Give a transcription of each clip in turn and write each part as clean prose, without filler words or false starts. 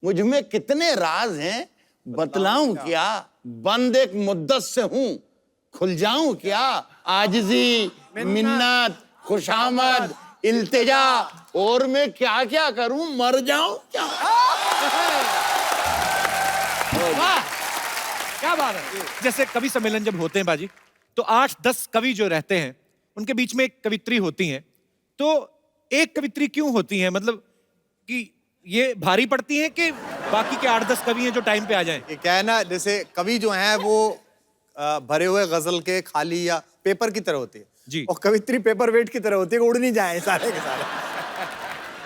मुझ में कितने राज हैं, बतलाऊं क्या? बंद एक मुद्दत से हूं, खुल जाऊं क्या? आजिजी, मिन्नत, खुशामद, इल्तिजा, और मैं क्या क्या करूं, मर जाऊं क्या? वाह, क्या बात है। जैसे कवि सम्मेलन जब होते हैं बाजी, तो 8-10 कवि जो रहते हैं उनके बीच में एक कवित्री होती हैं। तो एक कवित्री क्यों होती है, मतलब कि ये भारी पड़ती है कि बाकी के 8-10 कवि हैं जो टाइम पे आ जाएं? ये क्या है ना, जैसे कवि जो हैं वो भरे हुए गजल के खाली या पेपर की तरह होती है जी। और कवित्री पेपर वेट की तरह होती है, उड़ नहीं जाए सारे के सारे।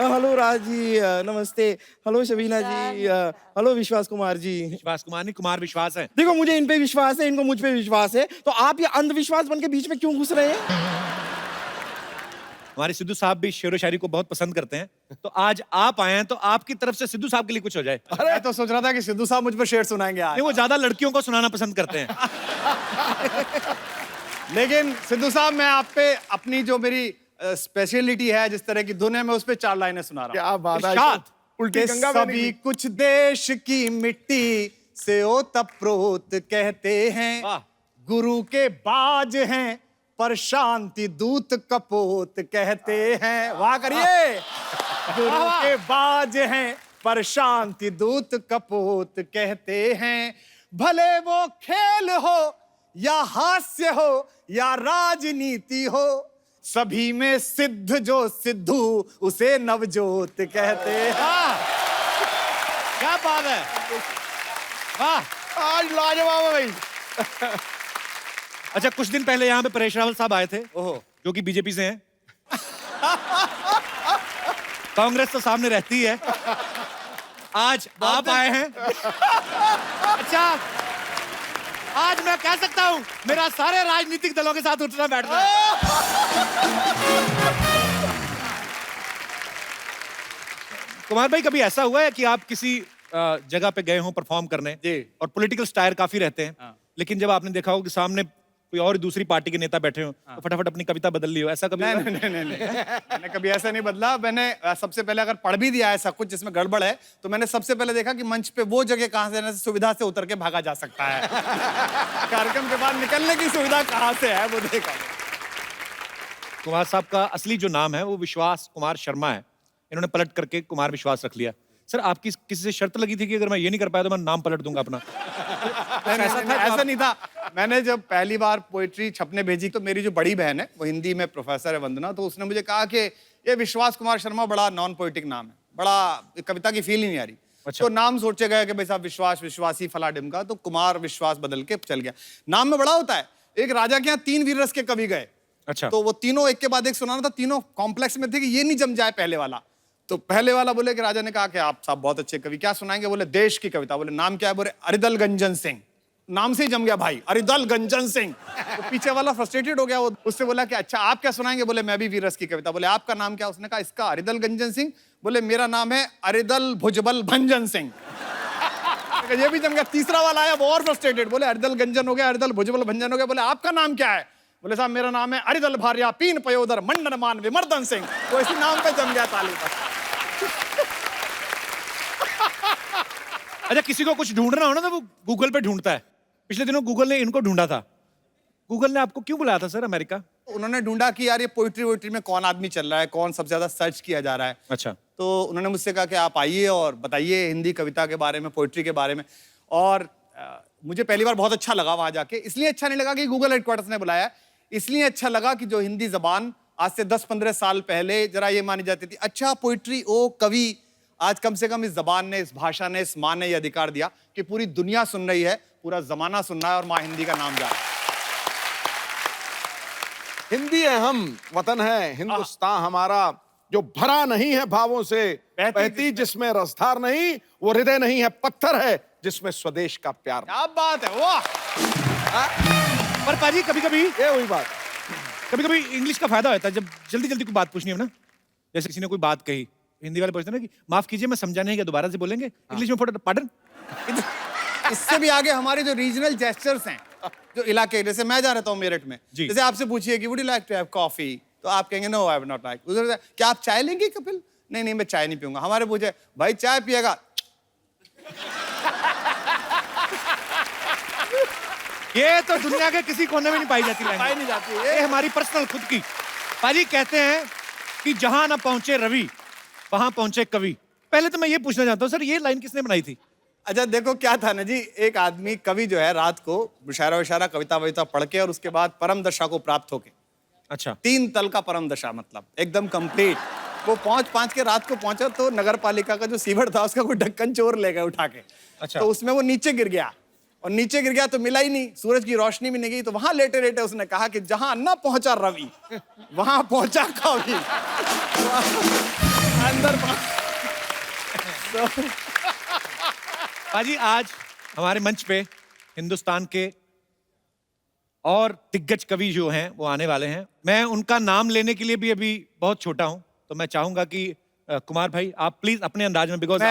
हेलो राज जी, नमस्ते। हेलो शबीना जी, हेलो विश्वास कुमार जी। विश्वास कुमार नहीं, कुमार विश्वास है। देखो, मुझे इन पे विश्वास है, इनको मुझ पे विश्वास है, तो आप ये अंधविश्वास बन के बीच में क्यों घुस रहे हैं? हमारे सिद्धू साहब भी शेरो शायरी को बहुत पसंद करते हैं, तो आज आप आए हैं तो आपकी तरफ से सिद्धू साहब के लिए कुछ हो जाए। अरे मैं तो सोच रहा था कि सिद्धू साहब मुझ पर शेर सुनाएंगे आज। नहीं, वो ज्यादा लड़कियों को सुनाना पसंद करते हैं। लेकिन सिद्धू साहब, मैं आप पे अपनी जो मेरी स्पेशलिटी है, जिस तरह की धुन है, मैं उस पे 4 लाइनें सुना रहा हूँ। क्या बात है। इरशाद। उल्टी गंगा में सभी कुछ देश की मिट्टी से ओतप्रोत कहते हैं, वाह। गुरु के बाज हैं पर शांति दूत कपोत कहते हैं। वाह करिए। गुरु के बाज हैं पर शांति दूत कपोत कहते हैं। भले वो खेल हो या हास्य हो या राजनीति हो, सभी में सिद्ध जो सिद्धू उसे नवजोत कहते हैं। क्या बात है। वाह, आज लाजवाब है भाई। अच्छा, कुछ दिन पहले यहाँ पे परेश रावल साहब आए थे, ओहो। जो कि बीजेपी से हैं। कांग्रेस तो सामने रहती है। आज आप आए हैं। अच्छा, आज मैं कह सकता हूं मेरा सारे राजनीतिक दलों के साथ उठना बैठना है। कुमार भाई, कभी ऐसा हुआ है कि आप किसी जगह पे गए हो परफॉर्म करने जी। और पॉलिटिकल स्टायर काफी रहते हैं, लेकिन जब आपने देखा हो कि सामने कोई और दूसरी पार्टी के नेता बैठे हो, तो फटाफट अपनी कविता बदल ली हो, ऐसा कभी हुआ? नहीं, मैंने कभी ऐसा नहीं बदला। मैंने सबसे पहले अगर पढ़ भी दिया ऐसा कुछ जिसमें गड़बड़ है, तो मैंने सबसे पहले देखा कि मंच पे वो जगह कहां से रहने से सुविधा से उतर के भागा जा सकता है। कार्यक्रम के बाद निकलने की सुविधा कहां से है वो देखा। कुमार साहब का असली जो नाम है वो विश्वास कुमार शर्मा है, इन्होंने पलट करके कुमार विश्वास रख लिया। सर, आपकी किसी से शर्त लगी थी कि अगर मैं ये नहीं कर पाया तो मैं नाम पलट दूंगा अपना? ऐसा नहीं था। मैंने जब पहली बार पोएट्री छपने भेजी, तो मेरी जो बड़ी बहन है वो हिंदी में प्रोफेसर है, वंदना, तो उसने मुझे कहा कि ये विश्वास कुमार शर्मा बड़ा नॉन पोएटिक नाम है, बड़ा कविता की फील ही नहीं आ रही। अच्छा। तो नाम सोचे गए कि भाई साहब विश्वास, विश्वासी, फला डिमका, तो कुमार विश्वास बदल के चल गया। नाम में बड़ा होता है। एक राजा के यहाँ 3 वीर रस के कवि गए। अच्छा। तो वो तीनों एक के बाद एक सुनाना था, तीनों कॉम्प्लेक्स में थे कि ये नहीं जम जाए पहले वाला। तो पहले वाला बोले कि राजा ने कहा कि आप साहब बहुत अच्छे कवि, क्या सुनाएंगे? बोले देश की कविता। बोले नाम क्या है? बोले अरिदल गंजन सिंह। नाम से ही जम गया भाई, अरिदल गंजन सिंह। तो पीछे वाला फ्रस्ट्रेटेड हो गया, वो उससे बोला कि अच्छा आप क्या सुनाएंगे? बोले मैं भी वीरस की कविता। बोले आपका नाम क्या? उसने कहा इसका अरिदल गंजन सिंह। बोले मेरा नाम है अरिदल भुजबल भंजन सिंह। ये भी जम गया। तीसरा वाला आया, वो और फ्रस्ट्रेटेड, बोले अरिदल गंजन हो गया, अरिदल भुजबल भंजन हो गया। बोले आपका नाम क्या है? बोले साहब मेरा नाम है अरिदल भार्या पीन पयोदर मंडनमान विमर्दन सिंह। तो इसी नाम पे जम गया ताली पर। अच्छा, किसी को कुछ ढूंढना हो ना तो वो गूगल पे ढूंढता है। पिछले दिनों गूगल ने इनको ढूंढा था। गूगल ने आपको क्यों बुलाया था सर अमेरिका? उन्होंने ढूंढा कि यार ये पोइट्री वोइट्री में कौन आदमी चल रहा है, कौन सबसे ज्यादा सर्च किया जा रहा है। अच्छा। तो उन्होंने मुझसे कहा कि आप आइए और बताइए हिंदी कविता के बारे में, पोइट्री के बारे में। और मुझे पहली बार बहुत अच्छा लगा वहां जाके। इसलिए अच्छा नहीं लगा कि गूगल हेडक्वार्टर्स ने बुलाया, इसलिए अच्छा लगा कि जो हिंदी जबान आज से 10-15 साल पहले जरा ये मानी जाती थी, अच्छा पोइट्री, ओ कवि, आज कम से कम इस जबान ने, इस भाषा ने, इस माँ ने ये अधिकार दिया कि पूरी दुनिया सुन रही है, पूरा जमाना सुन रहा है और माँ हिंदी का नाम जा रहा है। हिंदी है हम, वतन है हिंदुस्तान हमारा, जो भरा नहीं है भावों से, बहती जिसमें रसधार नहीं, वो हृदय नहीं है पत्थर है जिसमें स्वदेश का प्यार। क्या बात है, वाह। पर पाजी, कभी कभी ये हुई बात। कभी कभी इंग्लिश का फायदा होता है जब जल्दी जल्दी कोई बात पूछनी हो ना। जैसे किसी ने कोई बात कही, हिंदी वाले पूछते हैं ना कि माफ कीजिए मैं समझा नहीं, क्या दोबारा से बोलेंगे? इंग्लिश में फटाफट पार्डन। इससे भी आगे हमारे जो रीजनल जेस्चर्स हैं, जो इलाके, जैसे मैं जा रहता हूँ मेरठ में, जैसे आपसे पूछिए कि would you like to have coffee, तो आप कहेंगे no I would not like. उधर क्या आप चाय लेंगे कपिल? नहीं नहीं मैं चाय नहीं पीऊंगा। हमारे पूछे भाई चाय पिएगा? ये तो दुनिया के किसी कोने में नहीं पाई जाती पाई लैंग्वेज। नहीं जाती ये हमारी पर्सनल खुद की। पाजी कहते हैं कि जहां ना पहुंचे रवि वहां पहुंचे कवि। पहले तो मैं ये पूछना चाहता हूँ सर, ये लाइन किसने बनाई थी? अच्छा देखो क्या था ना जी, एक आदमी कवि जो है रात को मुशायरा वशायरा कविता वविता पढ़ के और उसके बाद परम दशा को प्राप्त होके, अच्छा 3 तल का परम दशा मतलब एकदम कंप्लीट, वो पहुंच के रात को पहुंचा तो नगर पालिका का जो सीवर था उसका कोई ढक्कन चोर ले गया उठा के। अच्छा। तो उसमें वो नीचे गिर गया और नीचे गिर गया तो मिला ही नहीं, सूरज की रोशनी भी नहीं गई, तो वहां लेटे लेटे उसने कहा कि जहां न पहुंचा रवि वहां पहुंचा कवि। अंदर पाजी आज हमारे मंच पे हिंदुस्तान के और दिग्गज कवि जो हैं वो आने वाले हैं। मैं उनका नाम लेने के लिए भी अभी बहुत छोटा हूं, तो मैं चाहूंगा कि कुमार भाई आप प्लीज अपने अंदाज में, बिकॉज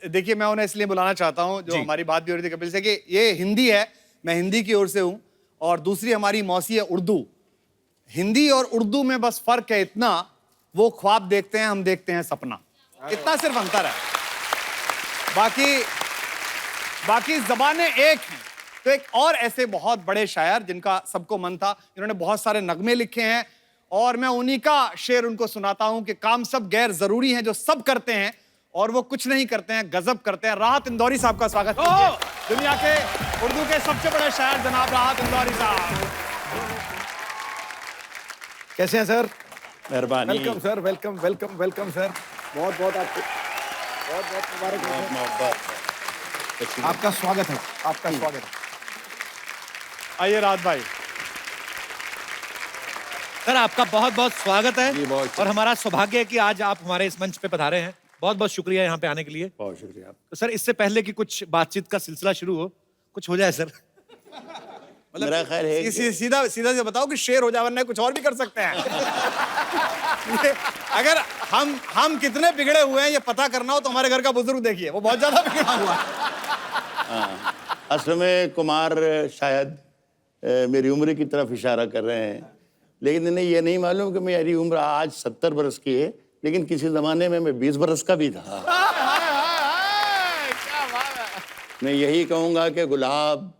देखिए मैं उन्हें इसलिए बुलाना चाहता हूं, जो जी। हमारी बात भी हो रही थी कपिल से कि ये हिंदी है, मैं हिंदी की ओर से हूं, और दूसरी हमारी मौसी है उर्दू। हिंदी और उर्दू में बस फर्क है इतना, वो ख्वाब देखते हैं, हम देखते हैं सपना, इतना सिर्फ अंतर है, बाकी जबानें एक हैं। तो एक और ऐसे बहुत बड़े शायर जिनका सबको मन था, जिन्होंने बहुत सारे नगमे लिखे हैं, और मैं उन्हीं का शेर उनको सुनाता हूं कि काम सब गैर जरूरी हैं जो सब करते हैं और वो कुछ नहीं करते हैं, गजब करते हैं। राहत इंदौरी साहब का स्वागत कीजिए। दुनिया के उर्दू के सबसे बड़े शायर जनाब राहत इंदौरी साहब। कैसे हैं सर? मेहरबानी। Welcome sir, welcome welcome welcome sir. बहुत बहुत आपको बहुत बहुत मुबारक हो सर। मोहब्बत। आपका स्वागत है, आपका स्वागत है। आइए राहत भाई। सर आपका बहुत बहुत स्वागत जी, है, बहुत और हमारा सौभाग्य है कि आज आप हमारे इस मंच पे पधारे हैं। बहुत बहुत शुक्रिया यहाँ पे आने के लिए। बहुत शुक्रिया। तो सर इससे पहले कि कुछ बातचीत का सिलसिला शुरू हो, कुछ हो जाए सर। मेरा ख्याल है कि सीधा सीधा से बताओ कि शेर हो जाए, वरना कुछ और भी कर सकते हैं। ये अगर हम कितने बिगड़े हुए हैं ये पता करना हो तो हमारे घर का बुजुर्ग देखिए, वो बहुत ज्यादा बिगड़ा हुआ है। असल में कुमार शायद मेरी उम्र की तरफ इशारा कर रहे हैं, लेकिन इन्हें ये नहीं मालूम कि मेरी उम्र आज 70 बरस की है, लेकिन किसी जमाने में मैं 20 बरस का भी था। मैं यही कहूंगा कि गुलाब,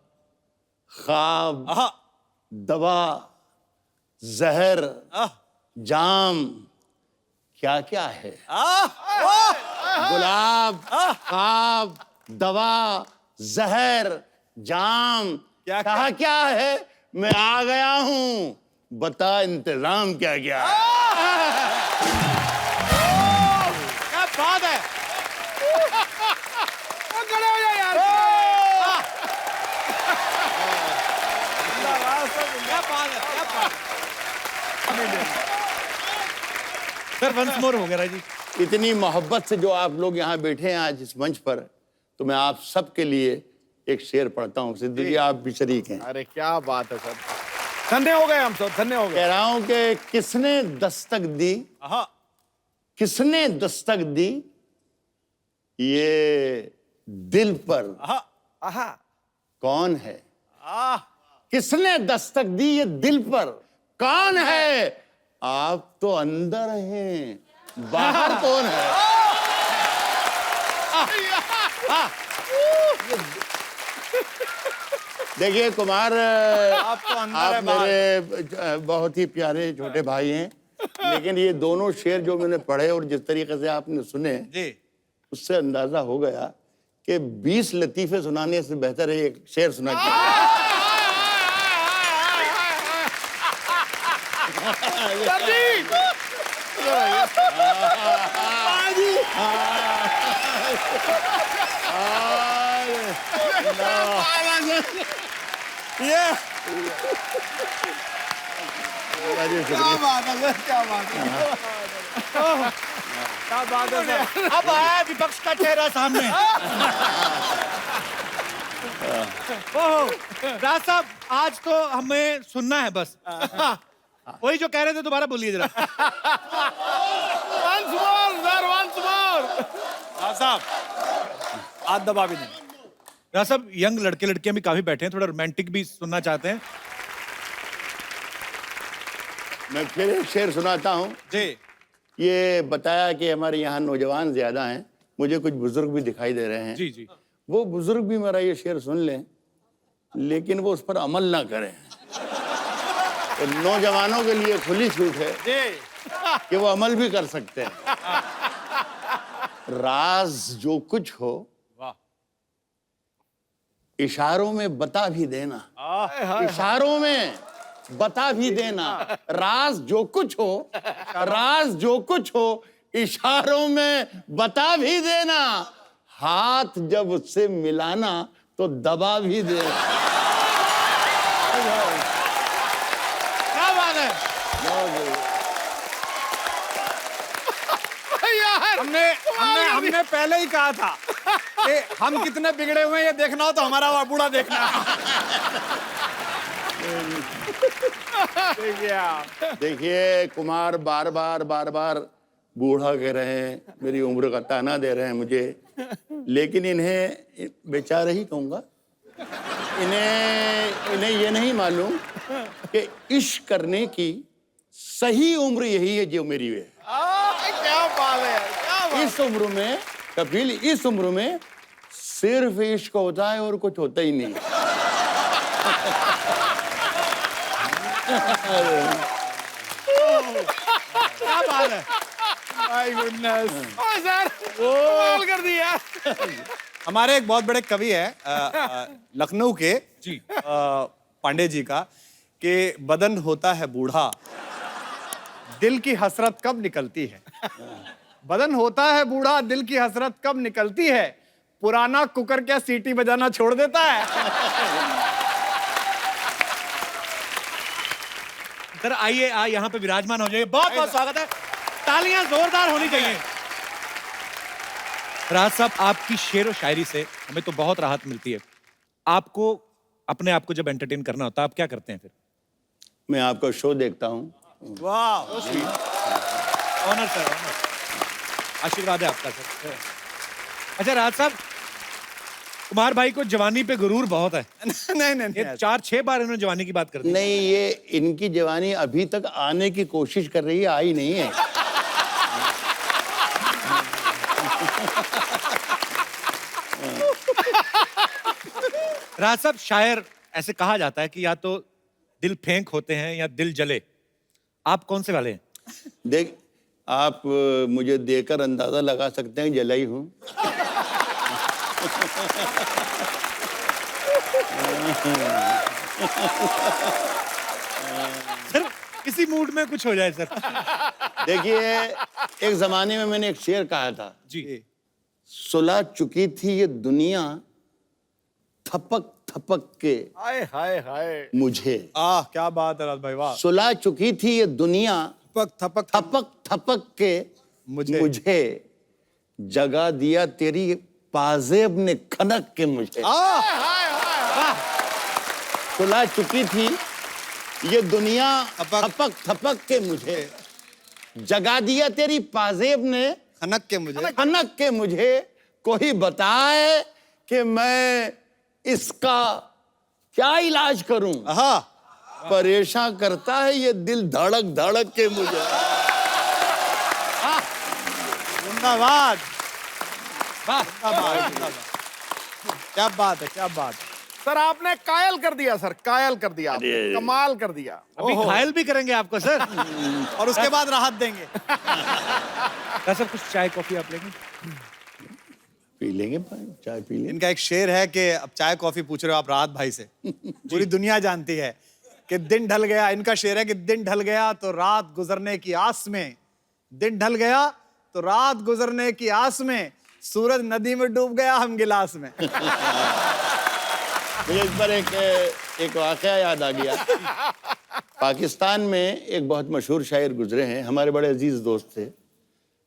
ख्वाब, दवा, जहर, जाम क्या क्या है। गुलाब, ख्वाब, दवा, जहर, जाम क्या कहा क्या है। मैं आ गया हूं, बता इंतजाम क्या क्या है। क्या बात है। खड़े हो जाओ यार। क्या बात है, क्या बात है। सर वंस मोर हो गया जी। इतनी मोहब्बत से जो आप लोग यहाँ बैठे हैं आज इस मंच पर, तो मैं आप सबके लिए एक शेर पढ़ता हूँ। सिद्धू जी आप भी शरीक हैं। अरे क्या बात है सर, धन्य हो गए हम सब, धन्य हो गए। कह रहा हूं कि किसने दस्तक दी, किसने दस्तक दी ये दिल पर, आहा, कौन है। किसने दस्तक दी ये दिल पर, कौन है। आप तो अंदर हैं, बाहर कौन है। देखिए कुमार, आप तो अंदर है, आप मेरे बहुत ही प्यारे छोटे भाई हैं, लेकिन ये दोनों शेर जो मैंने पढ़े और जिस तरीके से आपने सुने जी। उससे अंदाजा हो गया कि 20 लतीफे सुनाने से बेहतर है एक शेर सुना के। ये क्या बात है सर, क्या बात है, क्या बात है सर। अब आया विपक्ष का चेहरा सामने। ओहो राज साहब, आज तो हमें सुनना है बस। वही जो कह रहे थे दोबारा बोलिए जरा। once more sir, once more। हाँ साहब, हाथ दबा भी नहीं। राज साहब, यंग लड़के लड़कियां भी काफी बैठे हैं, थोड़ा रोमांटिक भी सुनना चाहते हैं। मैं फिर एक शेर सुनाता हूँ। जी। ये बताया कि हमारे यहाँ नौजवान ज्यादा हैं, मुझे कुछ बुजुर्ग भी दिखाई दे रहे हैं। जी जी। वो बुजुर्ग भी मेरा ये शेर सुन लें लेकिन वो उस पर अमल ना करें। तो नौजवानों के लिए खुली छूट है कि वो अमल भी कर सकते हैं। राज जो कुछ हो इशारों में बता भी देना, इशारों में बता भी देना। राज जो कुछ हो, राज जो कुछ हो इशारों में बता भी देना। हाथ जब उससे मिलाना तो दबा भी देना। क्या बात है। हमने पहले ही कहा था कि हम कितने बिगड़े हुए हैं ये देखना हो तो हमारा वो बूढ़ा देखना। देखिए कुमार बार बार बूढ़ा कह रहे हैं, मेरी उम्र का ताना दे रहे हैं मुझे, लेकिन इन्हें बेचारे ही कहूंगा। इन्हें ये नहीं मालूम कि इश्क करने की सही उम्र यही है जो मेरी है। क्या बात है, क्या बात। इस उम्र में कपिल, इस उम्र में सिर्फ इश्क होता है और कुछ होता ही नहीं। क्या बात है। My goodness. सर कमाल कर दिया। हमारे एक बहुत बड़े कवि है लखनऊ के जी। पांडे जी का कि बदन होता है बूढ़ा, दिल की हसरत कब निकलती है। बदन होता है बूढ़ा, दिल की हसरत कब निकलती है। पुराना कुकर क्या सीटी बजाना छोड़ देता है। सर आइए, यहाँ पे विराजमान हो जाइए। बहुत बहुत स्वागत है, तालियां जोरदार होनी चाहिए। राज साहब, आपकी शेर और शायरी से हमें तो बहुत राहत मिलती है। आपको अपने आप को जब एंटरटेन करना होता है आप क्या करते हैं फिर? मैं आपका शो देखता हूँ। वाह, ऑनर सर, ऑनर, आशीर्वाद है आपका सर। अच्छा राज साहब, कुमार भाई को जवानी पे गुरूर बहुत है। नहीं नहीं ये नहीं। 4-6 बार इन्होंने जवानी की बात कर दी। नहीं, ये इनकी जवानी अभी तक आने की कोशिश कर रही है, आई नहीं है। राज साहब, शायर ऐसे कहा जाता है कि या तो दिल फेंक होते हैं या दिल जले। आप कौन से वाले हैं? देख, आप मुझे देकर अंदाजा लगा सकते हैं जलाई हूं। सर किसी मूड में कुछ हो जाए सर। देखिए, एक जमाने में मैंने एक शेर कहा था, जी। सुलह चुकी थी ये दुनिया थपक थपक के हाय हाय हाय। मुझे। क्या बात है राज भाई, वाह। सुलह चुकी थी ये दुनिया थपक थपक थपक थपक के मुझे जगा दिया तेरी पाजेब ने खनक के मुझे। सुलह चुकी थी ये दुनिया थपक थपक के मुझे जगा दिया तेरी पाजेब ने खनक के मुझे। खनक के मुझे। कोई बताए कि मैं इसका क्या इलाज करूं। परेशान करता है ये दिल धड़क धड़क के मुझे। जिंदाबाद, क्या बात है, क्या बात है। सर आपने कायल कर दिया सर, कायल कर दिया आपने, कमाल कर दिया। अभी घायल भी करेंगे आपको सर। और उसके बाद राहत देंगे। सर कुछ चाय कॉफी आप लेंगे? पी लेंगे, चाय पी लेंगे। इनका एक शेर है कि अब चाय कॉफी पूछ रहे हो आप राहत भाई से, पूरी दुनिया जानती है कि दिन ढल गया। इनका शेर है कि दिन ढल गया तो रात गुजरने की आस में, दिन ढल गया तो रात गुजरने की आस में, सूरज नदी में डूब गया हम गिलास में। मुझे इस पर एक वाकया याद आ गया। पाकिस्तान में एक बहुत मशहूर शायर गुजरे हैं, हमारे बड़े अजीज दोस्त थे,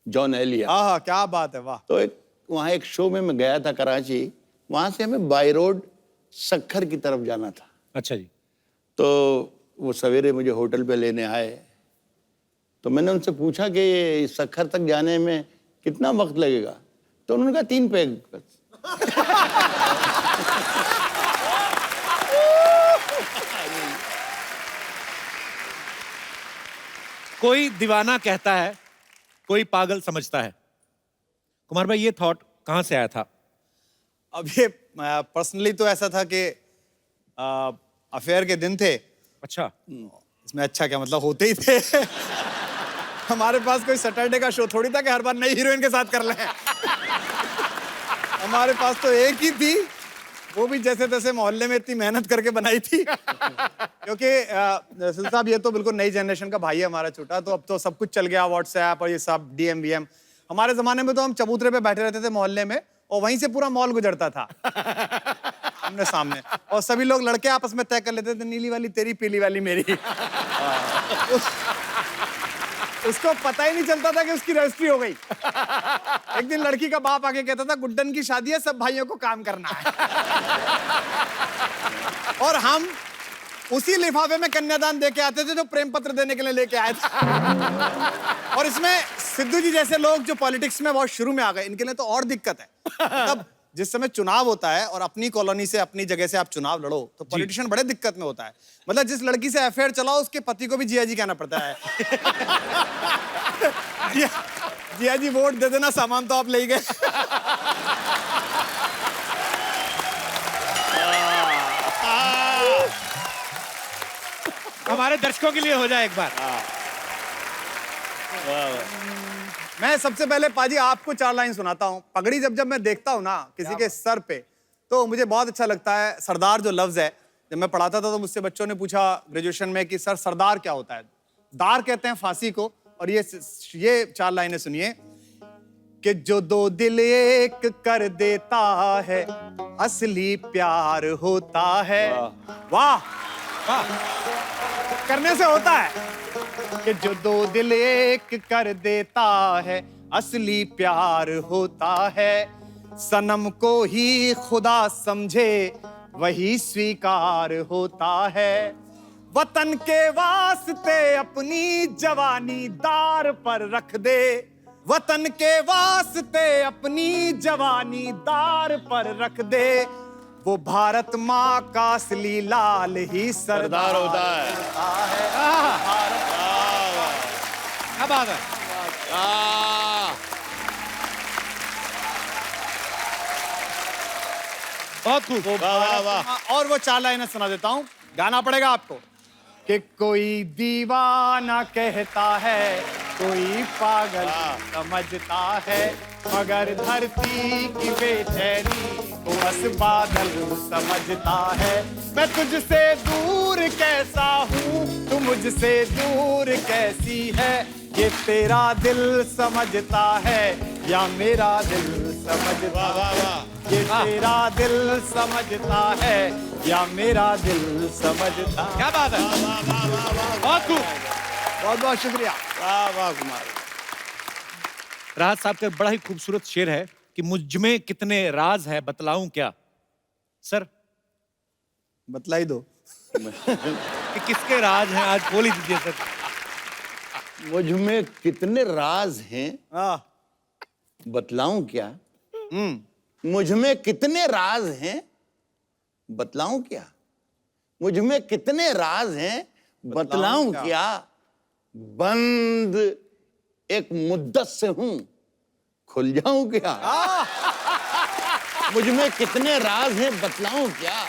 जॉन एलिया। क्या बात है, वाह। तो वहाँ एक शो में मैं गया था कराची। वहाँ से हमें बाई रोड सक्खर की तरफ जाना था। अच्छा जी। तो वो सवेरे मुझे होटल पे लेने आए। तो मैंने उनसे पूछा कि ये सक्खर तक जाने में कितना वक्त लगेगा। तो उन्होंने कहा 3 पैग बस। कोई दीवाना कहता है, कोई पागल समझता है। कुमार भाई, ये थॉट कहां से आया था? अब ये पर्सनली तो ऐसा था कि अफेयर के दिन थे। अच्छा। इसमें अच्छा क्या, मतलब होते ही थे। हमारे पास कोई सैटरडे का शो थोड़ी था कि हर बार नई हीरोइन के साथ कर लें। हमारे पास तो एक ही थी, वो भी जैसे तैसे मोहल्ले में इतनी मेहनत करके बनाई थी। क्योंकि सुल साहब ये तो बिल्कुल नई जनरेशन का भाई है हमारा छोटा, तो अब तो सब कुछ चल गया, व्हाट्सएप और ये सब डीएम वीएम। हमारे जमाने में तो हम चबूतरे पे बैठे रहते थे मोहल्ले में, और वहीं से पूरा मॉल गुजरता था आमने सामने, और सभी लोग लड़के आपस में तय कर लेते थे, नीली वाली तेरी, पीली वाली मेरी। उसको पता ही नहीं चलता था कि उसकी रजिस्ट्री हो गई। एक दिन लड़की का बाप आके कहता था, गुड्डन की शादी है, सब भाइयों को काम करना है। और हम उसी लिफाफे में कन्यादान दे के आते थे जो प्रेम पत्र देने के लिए लेके आए थे। और इसमें सिद्धू जी जैसे लोग जो पॉलिटिक्स में बहुत शुरू में आ गए, इनके लिए तो और दिक्कत है। तब जिस समय चुनाव होता है और अपनी कॉलोनी से, अपनी जगह से आप चुनाव लड़ो, तो पॉलिटिशियन बड़े दिक्कत में होता है। मतलब जिस लड़की से अफेयर चलाओ, उसके पति को भी जिया जी कहना पड़ता है। जिया जी वोट दे देना, सामान तो आप ले गए। हमारे दर्शकों के लिए हो जाए एक बार। मैं सबसे पहले पाजी आपको 4 लाइन सुनाता हूँ। पगड़ी जब मैं देखता हूँ ना किसी के सर पे, तो मुझे बहुत अच्छा लगता है। सरदार जो लफ्ज है, जब मैं पढ़ाता था तो मुझसे बच्चों ने पूछा ग्रेजुएशन में कि सर सरदार क्या होता है। दार कहते हैं फांसी को। और ये 4 लाइनें सुनिए कि जो 2 दिल एक कर देता है, असली प्यार होता है। वाह वाह, करने से होता है कि जो 2 दिल एक कर देता है, असली प्यार होता है। सनम को ही खुदा समझे, वही स्वीकार होता है। वतन के वास्ते अपनी जवानी दार पर रख दे, वतन के वास्ते अपनी जवानी दार पर रख दे। वो भारत माँ का असली लाल ही सरदार होता है। क्या बात है। बहुत खूब। वाह वाह। और वो 4 लाइनें सुना देता हूँ, गाना पड़ेगा आपको। कि कोई दीवाना कहता है, कोई पागल समझता है, मगर धरती की बेचैनी को बस बादल समझता है। मैं तुझसे दूर कैसा हूँ, तू मुझसे दूर कैसी है, ये तेरा दिल समझता है या मेरा दिल समझता है। ये तेरा दिल समझता है या मेरा दिल समझता। क्या बात है। बहुत खूब। बहुत बहुत शुक्रिया। वाह वाह कुमार। राहत साहब का बड़ा ही खूबसूरत शेर है कि मुझ में कितने राज है, बतलाऊं क्या। सर बतला ही दो कि किसके राज हैं, आज बोल ही दीजिए सर। मुझ में कितने राज हैं, हाँ। बतलाऊं क्या। मुझ में कितने राज हैं, बतलाऊं क्या। मुझ में कितने राज हैं, बतलाऊं क्या। बंद एक मुद्दत से हूं, खुल जाऊं क्या। मुझ में कितने राज हैं, बतलाऊं क्या।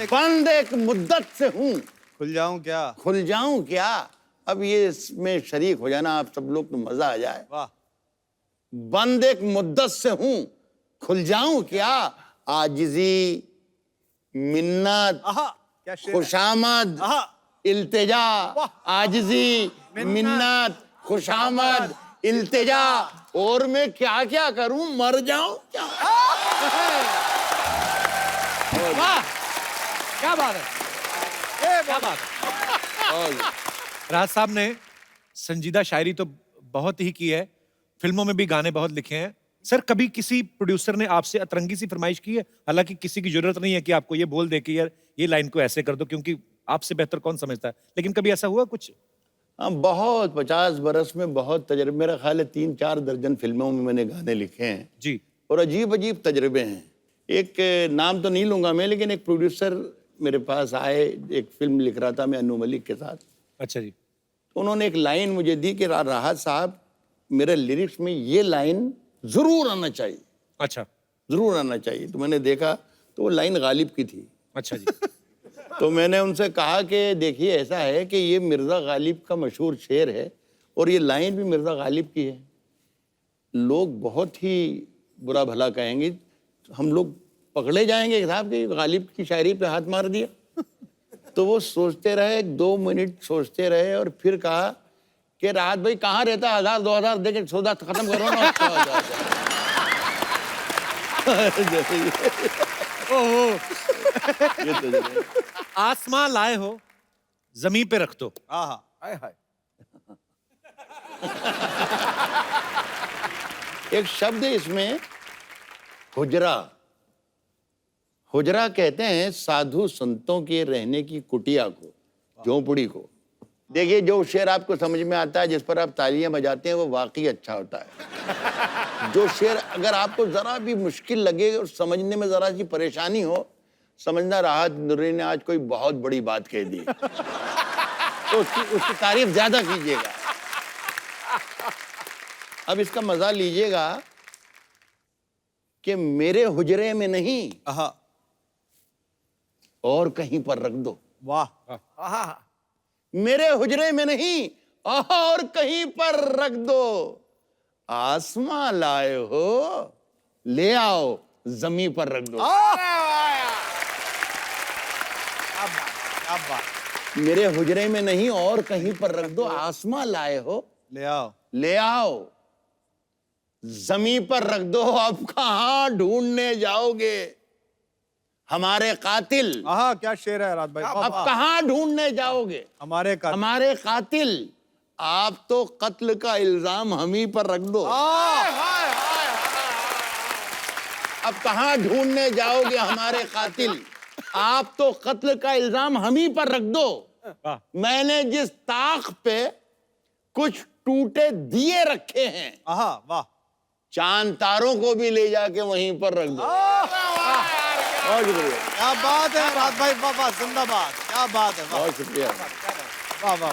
बंद एक मुद्दत से हूं, खुल जाऊं क्या। खुल जाऊं क्या। अब ये इसमें शरीक हो जाना आप सब लोग तो मजा आ जाए। वाह। बंद एक मुद्दत से हूं, खुल जाऊं क्या। आजिजी, मिन्नत, क्या शेर है। खुशामद, इल्तिजा। आजिजी, मिन्नत, खुशामद, इल्तिजा। और मैं क्या क्या करूं, मर जाऊं क्या। वाह क्या बात है। क्या बात है। राज साहब ने संजीदा शायरी तो बहुत ही की है, फिल्मों में भी गाने बहुत लिखे हैं। सर कभी किसी प्रोड्यूसर ने आपसे अतरंगी सी फरमाइश की है, हालांकि किसी की जरूरत नहीं है कि आपको ये बोल दे कि यार ये लाइन को ऐसे कर दो, क्योंकि आपसे बेहतर कौन समझता है, लेकिन कभी ऐसा हुआ कुछ। हाँ बहुत, 50 बरस में बहुत तजर्बे। मेरा ख्याल है 3-4 दर्जन फिल्मों में मैंने गाने लिखे हैं जी। और अजीब अजीब तजर्बे हैं। एक नाम तो नहीं लूंगा मैं, लेकिन एक प्रोड्यूसर मेरे पास आए, एक फिल्म लिख रहा था मैं अनु मलिक के साथ। अच्छा जी। तो उन्होंने एक लाइन मुझे दी कि राहत साहब मेरे लिरिक्स में ये लाइन जरूर आना चाहिए। अच्छा। जरूर आना चाहिए। तो मैंने देखा तो वो लाइन गालिब की थी। अच्छा जी। तो मैंने उनसे कहा कि देखिए ऐसा है कि ये मिर्ज़ा गालिब का मशहूर शेर है और ये लाइन भी मिर्ज़ा गालिब की है। लोग बहुत ही बुरा भला कहेंगे, हम लोग पकड़े जाएंगे साहब कि गालिब की शायरी पे हाथ मार दिया। तो वो सोचते रहे, 2 मिनट सोचते रहे और फिर कहा कि राहत भाई कहाँ रहता है, 1000-2000 दे के सौदा खत्म करो ना। ओहो, ये तो आसमां लाए हो जमीन पे रख दो। आहा हाय हाय। एक शब्द है इसमें हुजरा। हुजरा कहते हैं साधु संतों के रहने की कुटिया को, झोंपड़ी को। देखिए जो शेर आपको समझ में आता है, जिस पर आप तालियां बजाते हैं, वो वाकई अच्छा होता है। जो शेर अगर आपको जरा भी मुश्किल लगे और समझने में जरा सी परेशानी हो, समझना राहत नूरी ने आज कोई बहुत बड़ी बात कह दी, तो उसकी तारीफ ज्यादा कीजिएगा। अब इसका मजा लीजिएगा कि मेरे हुजरे में नहीं आहा और कहीं पर रख दो। वाह आहा। मेरे हुजरे में नहीं और कहीं पर रख दो। आसमां लाए हो, ले आओ जमीन पर रख दो। क्या बात। मेरे हुजरे में नहीं और कहीं पर रख दो। आसमां लाए हो, ले आओ ले आओ जमीन पर रख दो। अब कहां ढूंढने जाओगे हमारे कातिल? आहा क्या शेर है रात भाई। अब कहां ढूंढने जाओगे हमारे का हमारे कातिल? आप तो कत्ल का इल्जाम हम ही पर रख दो। अब कहां ढूंढने जाओगे हमारे कातिल? आप तो कत्ल का इल्जाम हम ही पर रख दो। मैंने जिस ताक पे कुछ टूटे दिए रखे हैं, आहा वाह चांद तारों को भी ले जाके वहीं पर रख दो। बहुत शुक्रिया, क्या बात है रात भाई। वाह वाह जिंदाबाद। क्या बात है। वाह बहुत शुक्रिया। वाह वाह।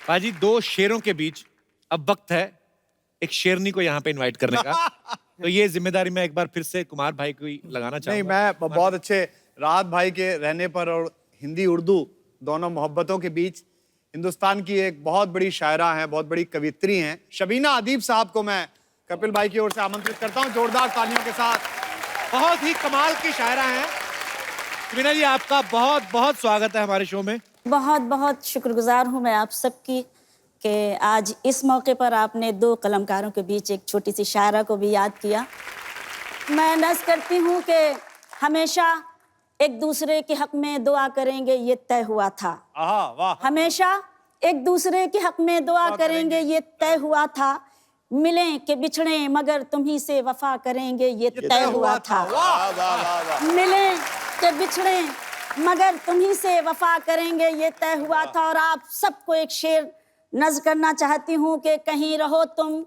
बाजी, 2 शेरों के बीच अब वक्त है एक शेरनी को यहाँ पे इनवाइट करने का। तो ये जिम्मेदारी मैं एक बार फिर से कुमार भाई को ही लगाना नहीं, चाहूंगा। मैं बहुत अच्छे राहत भाई के रहने पर और हिंदी उर्दू दोनों मोहब्बतों के बीच हिंदुस्तान की एक बहुत बड़ी शायरा हैं, बहुत बड़ी कवित्री हैं, शबीना अदीब साहब को मैं कपिल भाई की ओर से आमंत्रित करता हूं जोरदार तालियों के साथ। बहुत ही कमाल की शायरा हैं। शबीना जी, आपका बहुत बहुत स्वागत है हमारे शो में। बहुत बहुत शुक्रगुजार हूँ मैं आप सबकी कि आज इस मौके पर आपने 2 कलमकारों के बीच एक छोटी सी शायरा को भी याद किया। मैं नज़ करती हूँ कि हमेशा एक दूसरे के हक में दुआ करेंगे, ये तय हुआ था। आहा वाह। हमेशा एक दूसरे के हक में दुआ करेंगे, ये तय हुआ था। मिलें कि बिछड़े मगर तुम्ही से वफा करेंगे, ये तय हुआ था। मिलें कि बिछड़े मगर तुम्ही से वफा करेंगे, ये तय हुआ था। और आप सबको एक शेर नज़्म करना चाहती हूँ कि कहीं रहो तुम,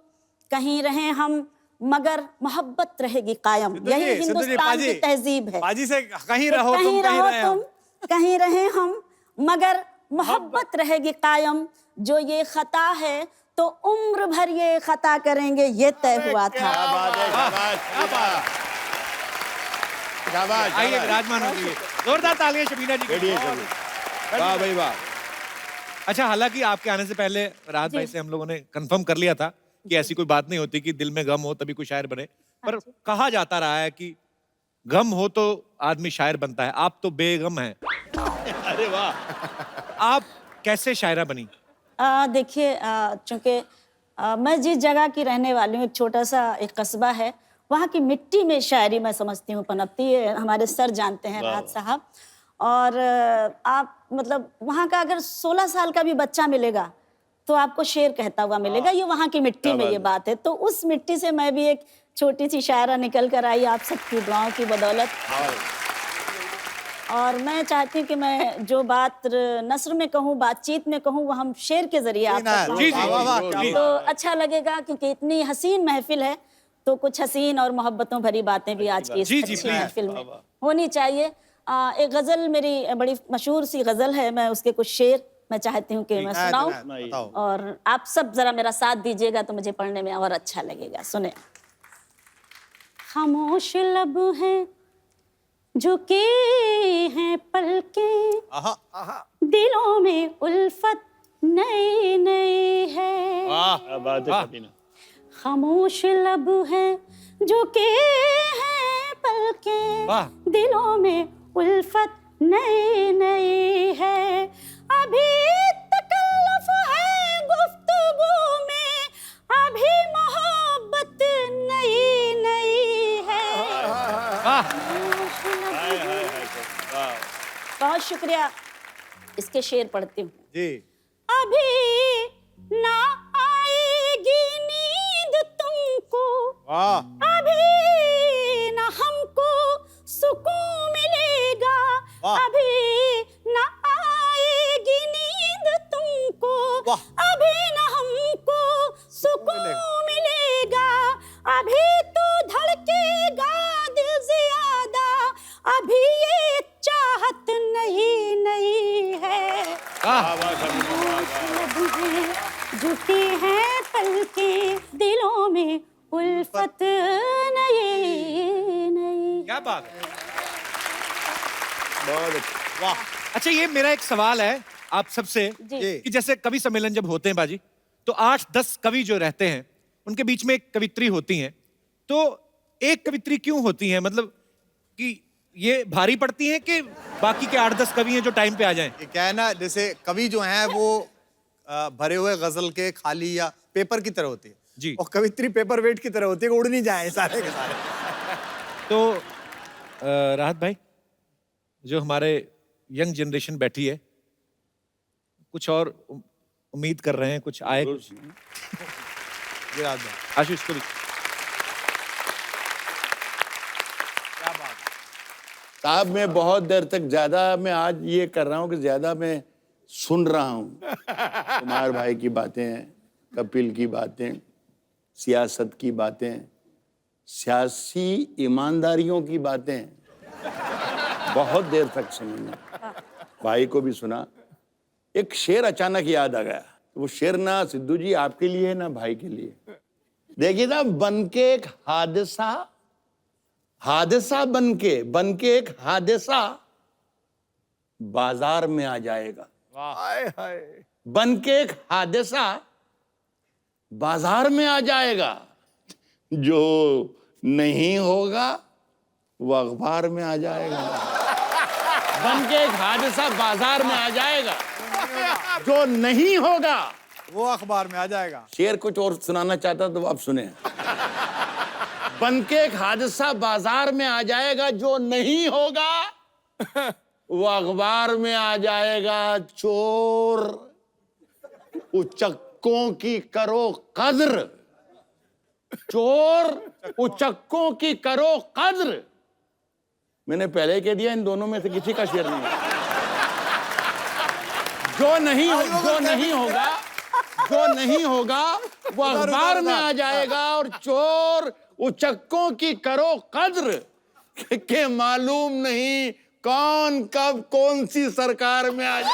कहीं रहें हम, मगर मोहब्बत रहेगी कायम। यही हिंदुस्तान की तहजीब है। पाजी से कहीं रहो तुम, कहीं रहो तुम, कहीं रहें हम, मगर मोहब्बत रहेगी कायम। जो ये खता है तो उम्र भर ये खता करेंगे, ये तय हुआ था। आइए विराजमान हो जाइए। जोरदार तालियां शबीना जी के लिए। वाह भाई वाह। अच्छा, हालांकि आपके आने से पहले राहत भाई से हम लोगों ने कंफर्म कर लिया था कि ऐसी कोई बात नहीं होती कि दिल में गम हो तभी कोई शायर बने, पर कहा जाता रहा है कि गम हो तो आदमी शायर बनता है। आप तो बेगम हैं। अरे वाह। आप कैसे शायरा बनी? देखिए, चूंकि मैं जिस जगह की रहने वाली हूँ, एक छोटा सा एक कस्बा है, वहाँ की मिट्टी में शायरी मैं समझती हूँ पनपती है। हमारे सर जानते हैं राहत साहब। और आप मतलब वहाँ का अगर 16 साल का भी बच्चा मिलेगा तो आपको शेर कहता हुआ मिलेगा। ये वहाँ की मिट्टी में ये बात है। तो उस मिट्टी से मैं भी एक छोटी सी शायरा निकल कर आई आप सबकी दुआओं की बदौलत। और मैं चाहती हूँ कि मैं जो बात नस्र में कहूँ, बातचीत में कहूँ, वो हम शेर के जरिए आप तक जी, जी, पहुंचाएं। तो अच्छा लगेगा, क्योंकि इतनी हसीन महफिल है तो कुछ हसीन और मोहब्बतों भरी बातें भी आज की इस अच्छी महफिल में होनी चाहिए। एक गजल मेरी बड़ी मशहूर सी गजल है, मैं उसके कुछ शेर मैं चाहती हूँ कि मैं सुनाऊं और आप सब जरा मेरा साथ दीजिएगा तो मुझे पढ़ने में और अच्छा लगेगा। सुने। खामोश लब है झुके हैं पलकें, आहा दिलों में उल्फत नई नई है। क्या बात है कभी ना। खामोश लब हैं, झुके हैं पलकें, वाह। दिलों में उल्फत नई नई है। अभी तकल्लुफ है गुफ्तगू में, अभी मोहब्बत नई नई है। बहुत शुक्रिया। इसके शेर पढ़ती हूँ। जी। अभी ना आएगी नींद तुमको, वाह। अभी ना हमको सुकून मिलेगा, वाह। अभी ना आएगी नींद तुमको, वाह। अभी ना हमको सुकून मिलेगा, अभी तो धड़केगा दिल ज्यादा, अभी ये चाहत नहीं नहीं है। झुकी हैं पलकें, दिलों में उल्फत नई नई। क्या बात है। बहुत अच्छा। वाह। अच्छा, ये मेरा एक सवाल है आप सबसे जी। कि जैसे कवि सम्मेलन जब होते हैं बाजी, तो 8-10 कवि जो रहते हैं उनके बीच में एक कवित्री होती हैं, तो एक कवित्री क्यों होती है? मतलब कि ये भारी पड़ती है कि बाकी के 8-10 कवि हैं जो टाइम पे आ जाएं? ये क्या है ना, जैसे कवि जो हैं वो भरे हुए गजल के खाली या पेपर की तरह होती है जी। और कवित्री पेपर वेट की तरह होती है कि उड़ नहीं जाए सारे के सारे। तो राहत भाई, जो हमारे यंग जनरेशन बैठी है, कुछ और उम्मीद कर रहे हैं, कुछ आए कुछ? ये रात है। आशीष को भी। क्या बात है। साहब मैं बहुत देर तक ज्यादा मैं आज ये कर रहा हूँ कि ज्यादा मैं सुन रहा हूँ। कुमार भाई की बातें, कपिल की बातें, सियासत की बातें, सियासी ईमानदारियों की बातें बहुत देर तक सुनी। भाई को भी सुना। एक शेर अचानक याद आ गया। वो शेर ना सिद्धू जी आपके लिए है ना भाई के लिए। देखिए ना, बन के एक हादसा, हादसा बन के एक हादसा बाजार में आ जाएगा। हाय हाय। बन के एक हादसा बाजार में आ जाएगा, जो नहीं होगा वो अखबार में आ जाएगा। बन के एक हादसा बाजार में आ जाएगा, जो नहीं होगा वो अखबार में आ जाएगा। शेर कुछ और सुनाना चाहता तो अब सुने। बन के एक हादसा बाजार में आ जाएगा, जो नहीं होगा वो अखबार में आ जाएगा। चोर उचक्कों की करो कद्र, चोर उचक्कों की करो कद्र। मैंने पहले कह दिया, इन दोनों में से किसी का शेर नहीं है। जो नहीं होगा वो अखबार में आ जाएगा। और चोर उचक्कों की करो कद्र, के मालूम नहीं कौन कब कौन सी सरकार में आ जाए।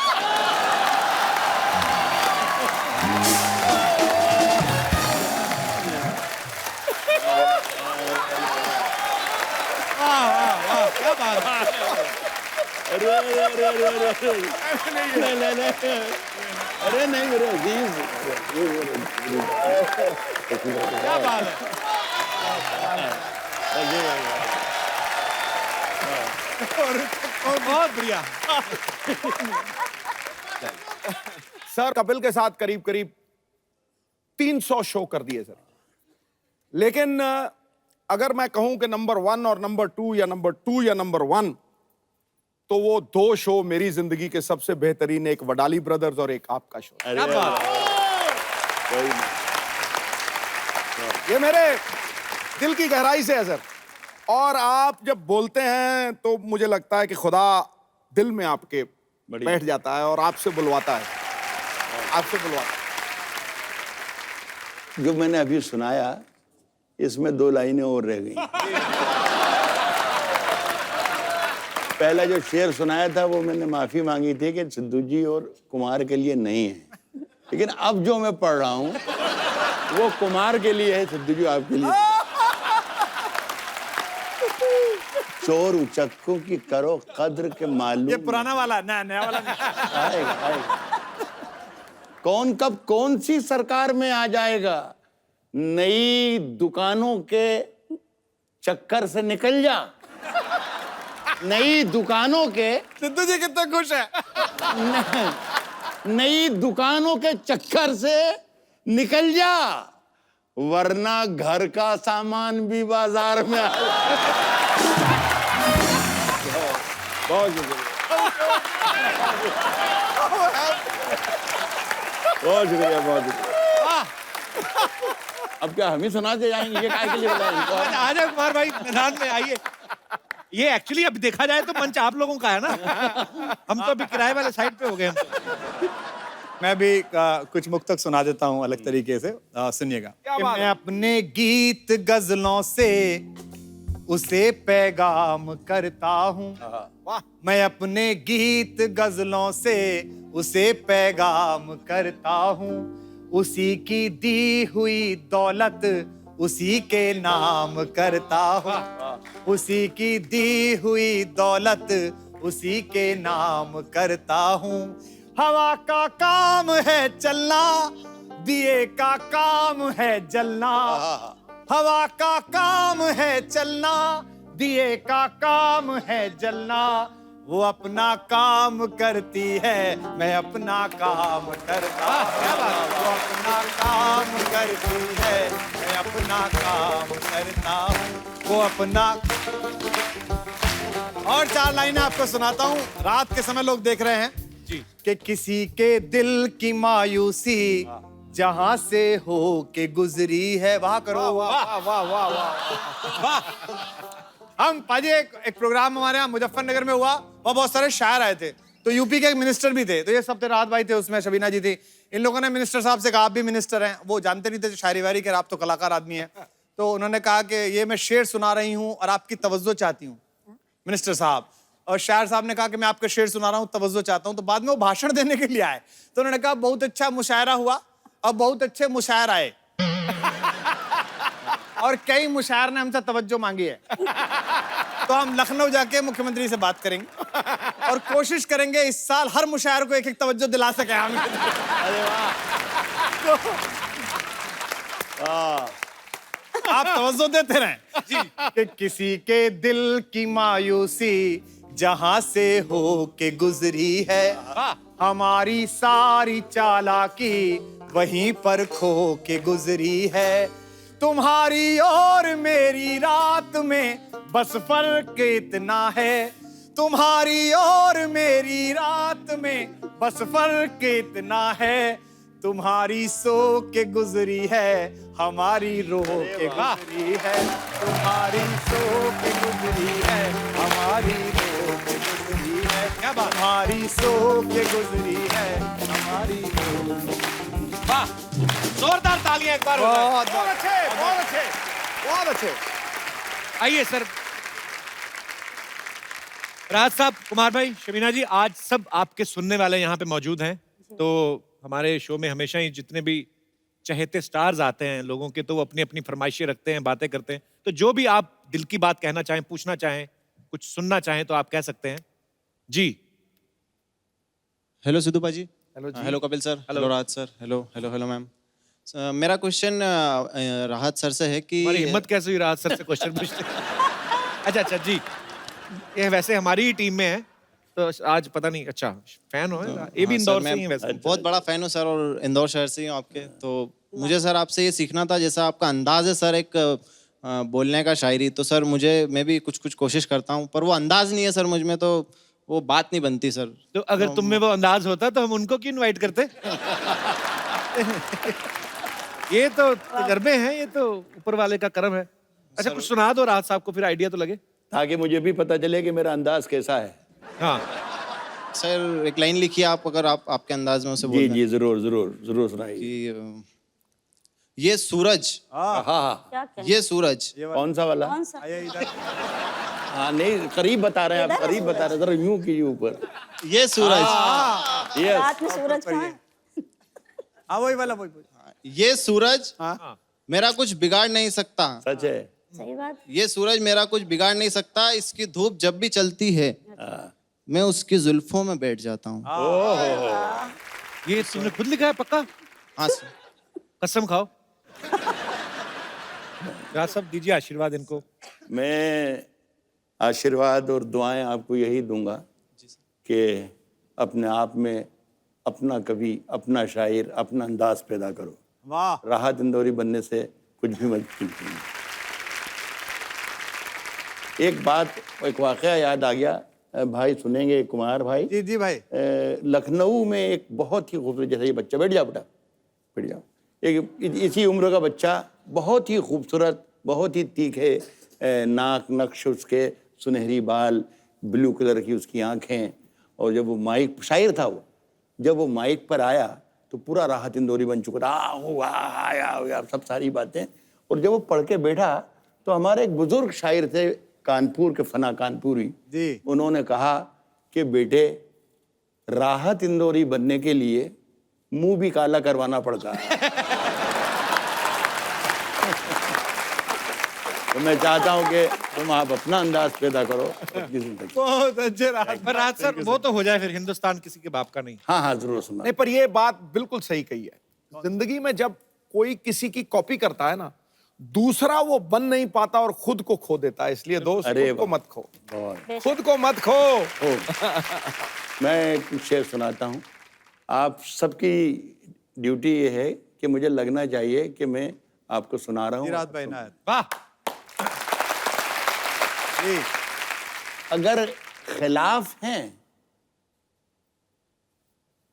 क्या बात है। अरे नहीं मेरे अजीज, क्या बात है। बहुत बढ़िया। सर कपिल के साथ करीब करीब 300 शो कर दिए सर, लेकिन अगर मैं कहूं कि नंबर 1 और नंबर 2 या नंबर 2 या नंबर 1, तो वो 2 शो मेरी जिंदगी के सबसे बेहतरीन, एक वडाली ब्रदर्स और एक आपका शो। क्या बात है। ये मेरे दिल की गहराई से है सर। और आप जब बोलते हैं तो मुझे लगता है कि खुदा दिल में आपके बैठ जाता है और आपसे बुलवाता है, आपसे बुलवाता है। जो मैंने अभी सुनाया, इसमें 2 लाइनें और रह गई। पहला जो शेर सुनाया था वो मैंने माफी मांगी थी कि सिद्धू जी और कुमार के लिए नहीं है, लेकिन अब जो मैं पढ़ रहा हूं वो कुमार के लिए है, सिद्धू जी आपके लिए। चोर उचक्कों की करो कद्र के मालूम ये पुराना वाला है, नया वाला नहीं। आएगा, आएगा। कौन कब कौन सी सरकार में आ जाएगा, नई दुकानों के चक्कर से निकल जा। नई दुकानों के सिद्धू जी कितना खुश है। नई दुकानों के चक्कर से निकल जा, वरना घर का सामान भी बाजार में बहुत शुक्रिया, बहुत शुक्रिया, बहुत शुक्रिया। अब क्या हम ही सुनाते जाएंगे, ये काय के लिए बोला इनको? आ जाओ कुमार भाई, मैदान में आइए। ये एक्चुअली अब देखा जाए तो मंच आप लोगों का है ना, हम तो अभी किराए वाले साइड पे हो गए हम। मैं भी कुछ मुक्तक सुना देता हूँ अलग तरीके से, सुनिएगा। कि मैं अपने गीत गजलों से उसे पैगाम करता हूँ, मैं अपने गीत गजलों से उसे पैगाम करता हूँ, उसी की दी हुई दौलत उसी के नाम करता हूँ, उसी की दी हुई दौलत उसी के नाम करता हूँ। हवा का काम है चलना, दिए का काम है जलना, हवा का काम है चलना, दिए का काम है जलना, वो अपना काम करती है, मैं अपना काम करता हूँ, वो अपना काम करती है, मैं अपना काम करता हूँ, वो अपना। और 4 लाइनें आपको सुनाता हूँ। रात के समय लोग देख रहे हैं जी कि किसी के दिल की मायूसी जहां से हो के गुजरी है, वाह करो। वाह वाह वाह वाह। हम पाजी एक प्रोग्राम हमारे यहाँ मुजफ्फरनगर में हुआ, वहाँ बहुत सारे शायर आए थे, तो यूपी के एक मिनिस्टर भी थे, तो ये सब थे, राहत भाई थे उसमें, शबीना जी थी। इन लोगों ने मिनिस्टर साहब से कहा आप भी मिनिस्टर हैं, वो जानते नहीं थे शायरी वारी के, आप तो कलाकार आदमी हैं, तो उन्होंने कहा कि ये मैं शेर सुना रही हूँ और आपकी तवज्जो चाहती हूँ मिनिस्टर साहब। और शायर साहब ने कहा कि मैं आपका शेर सुना रहा हूँ, तवज्जो चाहता हूँ। तो बाद में वो भाषण देने के लिए आए, तो उन्होंने कहा बहुत अच्छा मुशायरा हुआ और बहुत अच्छे मुशायर आए और कई मुशायर ने हमसे तवज्जो मांगी है, तो हम लखनऊ जाके मुख्यमंत्री से बात करेंगे और कोशिश करेंगे इस साल हर मुशायर को एक एक तवज्जो दिला सके हम। अरे वाह, आप तवज्जो देते रहें जी। कि किसी के दिल की मायूसी जहां से हो के गुजरी है, हमारी सारी चालाकी वहीं पर खो के गुजरी है, तुम्हारी और मेरी रात में बस फर्क इतना है, तुम्हारी और मेरी रात में बस फर्क इतना है, तुम्हारी सो के गुजरी है, हमारी रो के गुजरी है, तुम्हारी सो के गुजरी है, हमारी रो के गुजरी है, क्या बात, हमारी सो के गुजरी है, हमारी रो। वाह, जोरदार तालियां एक बार हो जाए। बहुत अच्छे, बहुत अच्छे, बहुत अच्छे। आइए सर। राज साहब, कुमार भाई, शबीना जी, आज सब आपके सुनने वाले यहाँ पे मौजूद हैं, तो हमारे शो में हमेशा ही जितने भी चहेते स्टार्स आते हैं लोगों के, तो वो अपनी अपनी फरमाइशें रखते हैं, बातें करते हैं, तो जो भी आप दिल की बात कहना चाहें, पूछना चाहें, कुछ सुनना चाहें तो आप कह सकते हैं जी। हेलो सिद्धू भाजी, हेलो जी। हेलो कपिल सर, हेलो राहत sir, hello hello hello ma'am. मेरा क्वेश्चन राहत सर से है कि हमारी हिम्मत कैसे हुई राहत सर से क्वेश्चन पूछते? अच्छा जी, ये वैसे हमारी ही टीम में है, तो आज पता नहीं, अच्छा फैन हो, ये भी इंदौर से ही है वैसे। बहुत बड़ा फैन हूँ सर, और इंदौर शहर से ही हूँ आपके, तो मुझे सर आपसे ये सीखना था, जैसा आपका अंदाज है सर एक बोलने का, शायरी, तो सर मैं भी कुछ कोशिश करता हूँ, पर वो अंदाज नहीं है सर मुझ में, तो वो बात नहीं बनती सर। तो अगर तुम में वो अंदाज होता तो हम उनको क्यों इनवाइट करते? ये तो तजर्बे हैं, ये तो ऊपर वाले का करम है। अच्छा, कुछ सुना दो राहत साहब को, फिर आइडिया तो लगे, ताकि मुझे भी पता चले कि मेरा अंदाज कैसा है। हाँ सर एक लाइन लिखिए आप, अगर आप आपके अंदाज में उसे जी बोल जी, जरूर जरूर जरूर सुनाइए। कि ये सूरज, हाँ हाँ, क्या क्या ये सूरज, कौन सा वाला? कौन सा? हाँ नहीं, करीब बता रहे हैं आप, करीब बता रहे हैं, जरा यूं कीजिए ऊपर। ये सूरज, यस, रात में सूरज कहाँ है? हाँ वही वाला, वही। ये सूरज हाँ मेरा कुछ बिगाड़ नहीं सकता, सच है। सही बात। ये सूरज मेरा कुछ बिगाड़ नहीं सकता, इसकी धूप जब भी चलती है मैं उसकी जुल्फों में बैठ जाता हूँ। ये तुमने खुद लिखा है पक्का? हाँ सर। कसम खाओ। राज साहब दीजिए आशीर्वाद इनको। मैं आशीर्वाद और दुआएं आपको यही दूंगा कि अपने आप में अपना कवि, अपना शायर, अपना अंदाज पैदा करो। वाह। राहत इंदौरी बनने से कुछ भी मत कीजिए। एक बात, एक वाकया याद आ गया, भाई सुनेंगे कुमार भाई। जी जी भाई। लखनऊ में एक बहुत ही खूबसूरत, जैसे ये बच्चा, बैठ जाओ बेटा, बैठ जाओ, एक इसी उम्र का बच्चा, बहुत ही खूबसूरत, बहुत ही तीखे नाक नक्श उसके, सुनहरी बाल, ब्लू कलर की उसकी आंखें, और जब वो माइक, शायर था वो, जब वो माइक पर आया तो पूरा राहत इंदौरी बन चुका था। आया सब सारी बातें। और जब वो पढ़ के बैठा तो हमारे एक बुजुर्ग शायर थे कानपुर के, फना कानपुरी जी। उन्होंने कहा कि बेटे, राहत इंदौरी बनने के लिए मुंह भी काला करवाना पड़ता है। तो मैं चाहता हूं कि तुम आप अपना अंदाज पैदा करो अपनी जिंदगी। बहुत अच्छे राज। पर राज सर वो तो हो जाए फिर, हिंदुस्तान किसी के बाप का नहीं। हाँ हाँ जरूर सुना। नहीं, पर ये बात बिल्कुल सही कही है। जिंदगी में जब कोई किसी की कॉपी करता है ना, दूसरा वो बन नहीं पाता और खुद को खो देता है। इसलिए दोस्त, खुद को मत खो, खुद को मत खो। मैं एक शेर सुनाता हूँ। आप सबकी ड्यूटी ये है कि मुझे लगना चाहिए कि मैं आपको सुना रहा हूँ। राज भाई नायक। वाह। जी। अगर खिलाफ हैं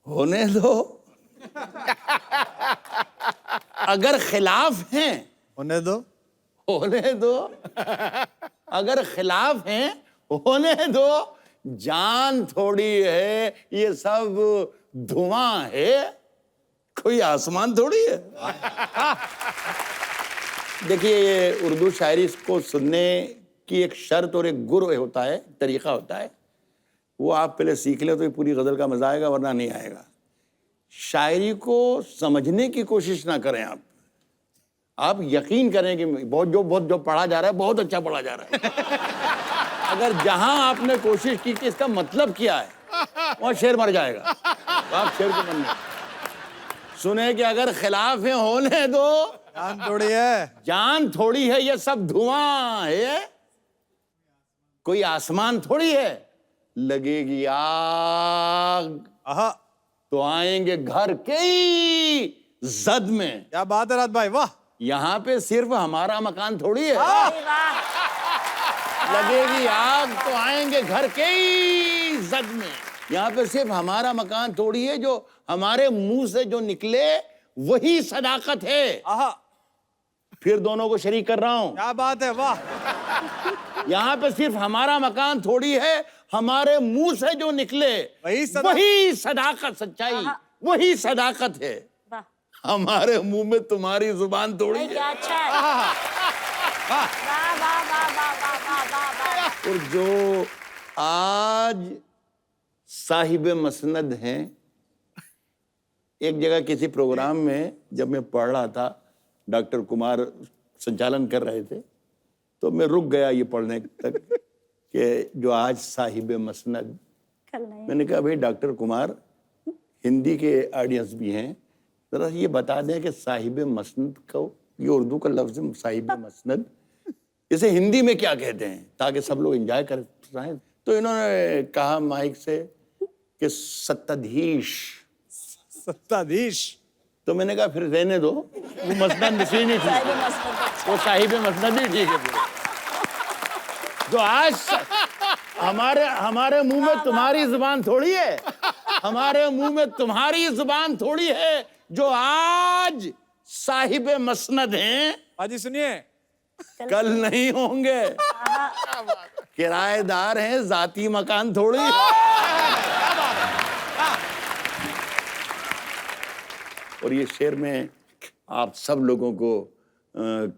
होने दो। अगर खिलाफ हैं होने दो। होने दो। अगर खिलाफ हैं होने दो। जान थोड़ी है, ये सब धुआं है, कोई आसमान थोड़ी है। देखिए, ये उर्दू शायरी को सुनने की एक शर्त और एक गुर होता है, तरीका होता है। वो आप पहले सीख लें तो ये पूरी गजल का मजा आएगा, वरना नहीं आएगा। शायरी को समझने की कोशिश ना करें आप यकीन करें कि बहुत जो पढ़ा जा रहा है बहुत अच्छा पढ़ा जा रहा है। अगर जहां आपने कोशिश की कि इसका मतलब क्या है, वहां शेर मर जाएगा। तो आप शेर को मन सुने कि अगर खिलाफ है होने दो। जान थोड़ी है। जान थोड़ी है, ये सब धुआं है, कोई आसमान थोड़ी है। लगेगी आग आहा। तो आएंगे घर के ही जद में। क्या बात है राज भाई, वाह। यहाँ पे सिर्फ हमारा मकान थोड़ी है। लगेगी आग तो आएंगे घर के ही जद में। यहाँ पे सिर्फ हमारा मकान थोड़ी है, जो हमारे मुंह से जो निकले वही सदाकत है। आहा। फिर दोनों को शरीक कर रहा हूं। क्या बात है, वाह। यहाँ पे सिर्फ हमारा मकान थोड़ी है, हमारे मुंह से जो निकले वही सदाकत, सच्चाई, वही सदाकत है। वाह। हमारे मुंह में तुम्हारी जुबान थोड़ी है। क्या अच्छा है। वाह वाह वाह वाह वाह वाह वाह। और जो आज साहिब मसनद हैं, एक जगह किसी प्रोग्राम में जब मैं पढ़ रहा था, डॉक्टर कुमार संचालन कर रहे थे, तो मैं रुक गया ये पढ़ने तक कि जो आज साहिब मसनद। मैंने कहा भाई डॉक्टर कुमार, हिंदी के ऑडियंस भी हैं, जरा ये बता दें कि साहिब मसनद को, ये उर्दू का लफ्ज है साहिब मसनद, इसे हिंदी में क्या कहते हैं, ताकि सब लोग एंजॉय कर पाएं। तो इन्होंने कहा माइक से कि सत्ताधीश। सत्ताधीश। तो मैंने कहा फिर रहने दो, वो मसनद नसीन ही ठीक, वो साहिब मसनद ही ठीक है। जो आज हमारे मुंह में तुम्हारी जुबान थोड़ी है, हमारे मुंह में तुम्हारी जुबान थोड़ी है, जो आज साहिब मसनद हैं, हाजी सुनिए, कल नहीं होंगे। किराएदार हैं, जाती मकान थोड़ी है। और ये शेर मैं आप सब लोगों को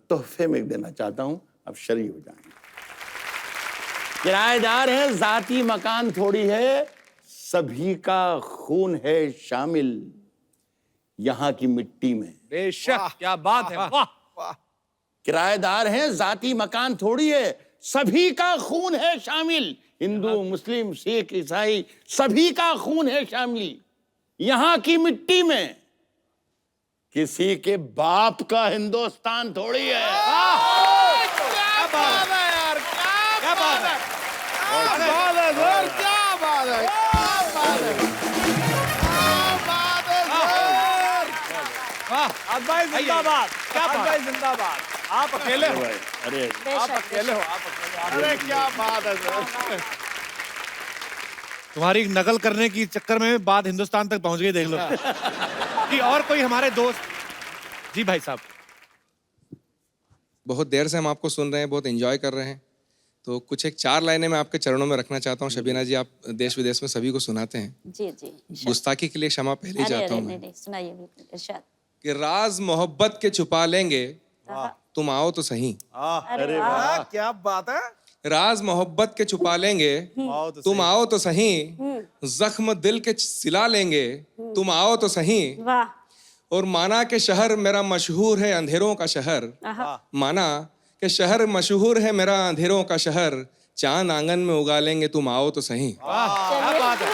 तोहफे में देना चाहता हूं, आप शरीक हो जाएंगे। किराएदार है, जाती मकान थोड़ी है, सभी का खून है शामिल यहाँ की मिट्टी में। बेशक, क्या बात है, वाह। किराएदार हैं, जाती मकान थोड़ी है, सभी का खून है शामिल। हिंदू, मुस्लिम, सिख, ईसाई, सभी का खून है शामिल। यहां की मिट्टी में किसी के बाप का हिंदुस्तान थोड़ी है। क्या बात है यार, क्या बात है, क्या बात है सर, क्या बात है, क्या बात है, क्या बात है सर। वाह भाई जिंदाबाद, क्या बात भाई जिंदाबाद। आप अकेले हो, अरे आप अकेले हो, आप अकेले हो। अरे क्या बात है सर। तुम्हारी नकल करने की चक्कर में बात हिंदुस्तान तक पहुंच गई, देख लो। कि और कोई हमारे दोस्त। जी भाई साहब। बहुत देर से हम आपको सुन रहे हैं, बहुत एंजॉय कर रहे हैं, तो कुछ एक 4 लाइनें मैं आपके चरणों में रखना चाहता हूँ। शबीना जी, आप देश विदेश में सभी को सुनाते हैं, जी जी इरशाद। गुस्ताखी के लिए क्षमा पहले ही अरे चाहता अरे हूँ नहीं मैं, नहीं सुनाइए बिल्कुल इरशाद। कि राज मोहब्बत के छुपा लेंगे, तुम आओ तो सही। अरे वाह, क्या बात है। राज मोहब्बत के छुपा लेंगे, तुम आओ तो सही। जख्म दिल के सिला लेंगे, तुम आओ तो सही। वाह, और माना के शहर मेरा मशहूर है अंधेरों का शहर, माना के शहर मशहूर है मेरा अंधेरों का शहर। चांद आंगन में उगा लेंगे, तुम आओ तो सही। क्या बात है,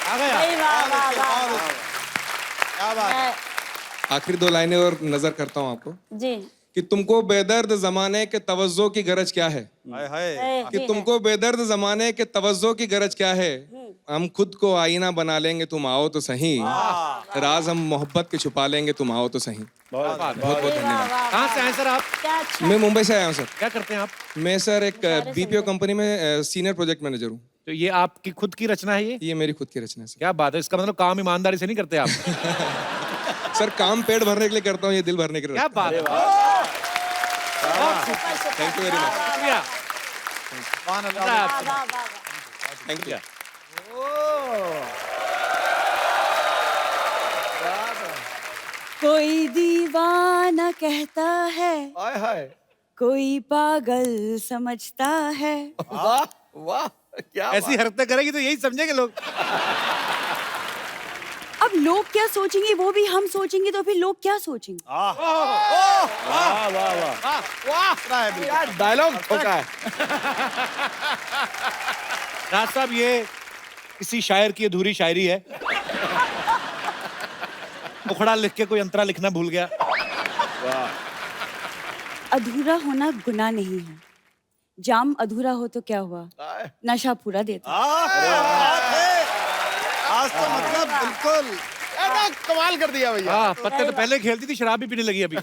आ गया। सही, वाह वाह वाह। क्या बात है। आखिरी 2 लाइनें और नजर करता हूँ आपको, जी कि तुमको बेदर्द जमाने के तवज्जो की गरज क्या है, हाय हाय। कि तुमको बेदर्द जमाने के तवज्जो की गरज क्या है। हम खुद को आईना बना लेंगे, तुम आओ तो सही। राज हम मोहब्बत के छुपा लेंगे, तुम आओ तो सही। बहुत बहुत धन्यवाद। कहाँ से आए सर आप? क्या अच्छा। मैं मुंबई से आया हूँ सर। क्या करते हैं आप? मैं सर एक बीपीओ कंपनी में सीनियर प्रोजेक्ट मैनेजर हूँ। तो ये आपकी खुद की रचना है ये मेरी खुद की रचना है सर। क्या बात है, इसका मतलब काम ईमानदारी से नहीं करते आप? सर काम पेट भरने के लिए करता हूँ, ये दिल भरने के लिए। क्या बात है, थैंक यू वेरी मच। शुक्रिया। सुभान अल्लाह। मजा आया वाह आपसे। वाह वाह वाह। Thank you. कोई दीवाना कहता है, हाय हाय। कोई पागल समझता है। वाह वाह, क्या ऐसी हरकतें करेगी तो यही समझेंगे लोग। अब लोग क्या सोचेंगे वो भी हम सोचेंगे, तो फिर लोग क्या सोचेंगे? यार डायलॉग ठोका है। राज साहब, ये किसी शायर की अधूरी शायरी है। मुखड़ा लिख के कोई अंतरा लिखना भूल गया। अधूरा होना गुनाह नहीं है। जाम अधूरा हो तो क्या हुआ, नशा पूरा देता। आज तो मतलब बिल्कुल कमाल कर दिया भैया। हाँ, पत्ते तो पहले खेलती थी, शराब भी पीने लगी अभी।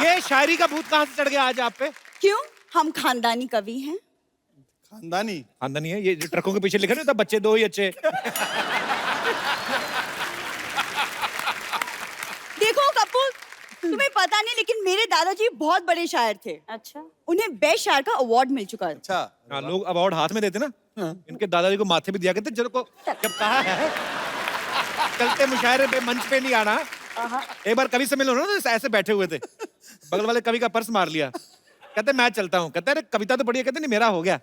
ये शायरी का भूत कहाँ से चढ़ गया आज आप पे? क्यों, हम खानदानी कवि हैं। खानदानी। खानदानी है ये जो ट्रकों के पीछे लिखे ना, तब बच्चे 2 ही अच्छे। देखो कपूर, तुम्हें पता नहीं लेकिन मेरे दादाजी बहुत बड़े शायर थे। अच्छा, उन्हें बेस्ट शायर का अवार्ड मिल चुका है। अच्छा। हाँ, लोग अवार्ड हाथ में देते ना, इनके दादाजी को माथे पे दिया करते। जब कहा है चलते मुशायरे पे मंच पे नहीं आना। एक बार कवि सम्मेलन हो ना, तो ऐसे बैठे हुए थे, बगल वाले कवि का पर्स मार लिया, कहते मैं चलता हूँ। कहते अरे कविता तो पढ़ी है। कहते नहीं, मेरा हो गया।